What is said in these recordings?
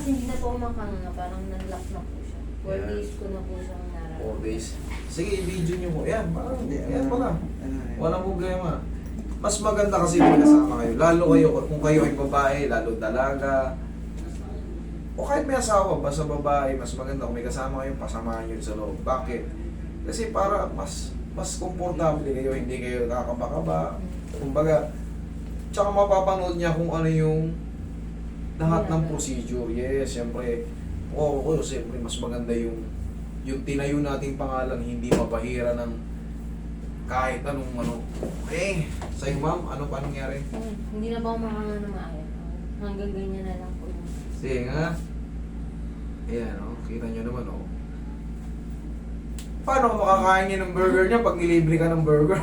kasi hindi na po makanga, parang nan-lock na po siya. 4 Yeah. days ko na po siyang 4 nararamdaman. days. Sige, i-video nyo mo. Yan, parang, yan pala. Walang problema. Mas maganda kasi may kasama kayo. Lalo kayo, kung kayo ay babae, lalo dalaga. O kahit may asawa, basta babae, mas maganda kung may kasama kayo, pasamahan nyo sa loob. Bakit? Kasi para mas komportable kayo, hindi kayo kakaba-kaba. Kumbaga, tsaka mapapanood niya kung ano yung lahat ng procedure. Yes, siyempre. Oo, siyempre mas maganda yung tinayo nating pangalan, hindi mapahira ng kahit anong ano. Okay, sa'yo ma'am, ano pa nangyari? Hindi na po ako makanga na maayos. Hanggang ganyan na lang po. Sige nga. Ayan, oh. Kita nyo naman, oh. Paano ka makakain niya ng burger niya pag nilibre ka ng burger?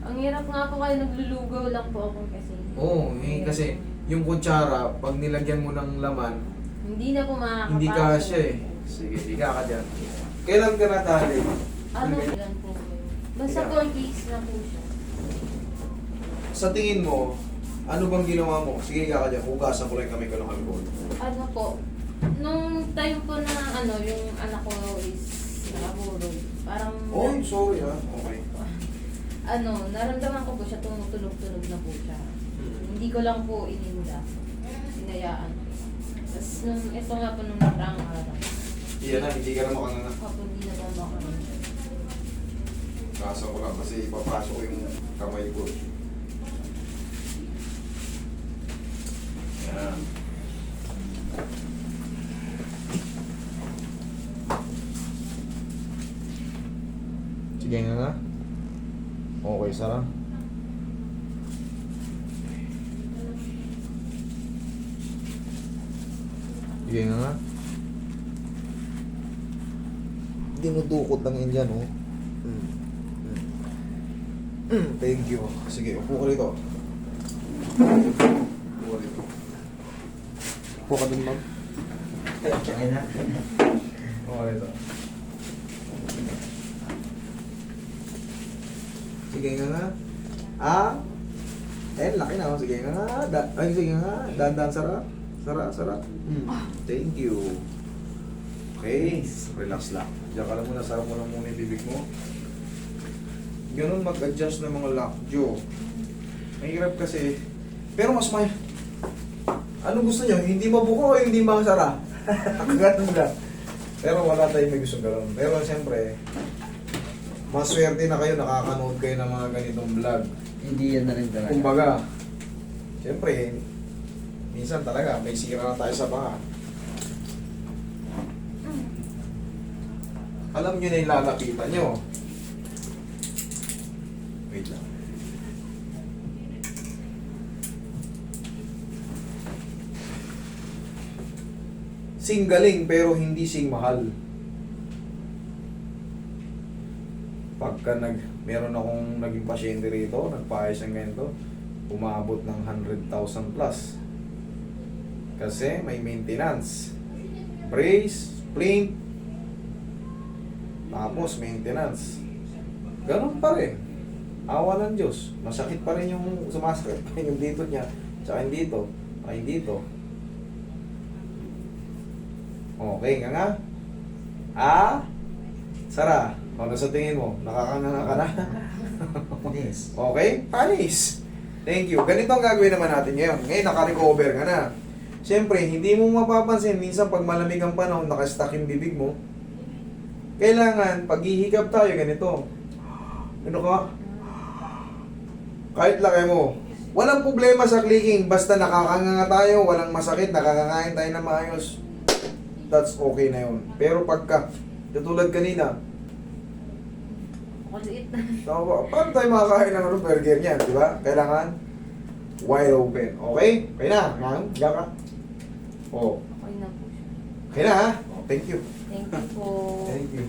Ang hirap nga po kayo, naglulugaw lang po ako kasi. Oo, kasi yung kutsara, pag nilagyan mo ng laman, Hindi na po makakapasok. hindi ka siya eh. Sige, hindi ka dyan. Kailan ka natali? Ano lang po. Basta Yeah. 4 days na po siya. Sa tingin mo, ano bang ginawa mo? Sige, ka dyan. Hugasan ko lang kami ko ng alcohol. Ano po, nung time po na ano, yung anak ko is nakaburol. Parang, Oh, sorry ah. Okay. ano, naramdaman ko po siya, tumutulog-tulog na po siya. Hindi ko lang po ininda. Sinayaan ko. Tapos nung, ito nga po nung nakarang araw. Iyan na, hindi ka na makanganga. Ako hindi na ba ako. Kaso ko lang kasi ipapasok ko yung kamay ko. Yan. Sige nga. Okay, Sarah. Sige nga. Dinudukot lang yan dyan, oh. Thank you. Sige, upo ka rito. Upo ka rito. Upo ka dun, ma'am. Okay na. Upo ka rito. Sige nga. Laki na, oh. Sige nga. Sige nga. Dandan, sarap. Sarap. Thank you. Okay. Relax lang. Diyan ka lang muna. Sarap mo lang muna yung bibig mo. Ganun mag-adjust ng mga lockjaw. Mahirap kasi. Pero mas may... Ano gusto nyo? Hindi mabuko o hindi masara? Ganun lang. Pero wala tayong may gusto gano'n. Pero siyempre, maswerte na kayo, nakakanood kayo ng mga ganitong vlog. Hindi yan na rin talaga. Kumbaga, siyempre, minsan talaga, may sira na tayo sa paa. Alam nyo na yung lalapitan nyo. Wait lang. Sing galing pero hindi sing mahal. Pagka meron akong naging pasyente rito, nagpaayos ng ganito, umabot ng 100,000 plus. Kasi may maintenance. Brace, splint, tapos maintenance. Ganun pa rin. Awa ng Diyos. Masakit pa rin yung sumasakit pa rin yung dito niya. Tsaka yung dito. Tsaka yung dito. Okay nga nga. Sara. Ano sa tingin mo? Nakakanganga ka na? Yes. Okay? Panis. Thank you. Ganito ang gagawin naman natin ngayon. Ngayon, naka-recover ka na. Siyempre, hindi mo mapapansin. Minsan, pag malamig ang panahon, nakastack yung bibig mo. Kailangan, pag hihigap tayo, ganito. Ano ka? Kahit laki mo. Walang problema sa clicking. Basta nakakanganga tayo, walang masakit, nakakakain tayo na maayos. That's okay na yun. Pero pagka, tutulad kanina, Kuliit na. paano tayo makakain ng burger niyan, di ba? Kailangan wide open. Okay? Okay na, ma'am? Diyan ka? Oh. Okay na po siya. Okay na, ha? Oh, thank you. Thank you po. Thank you.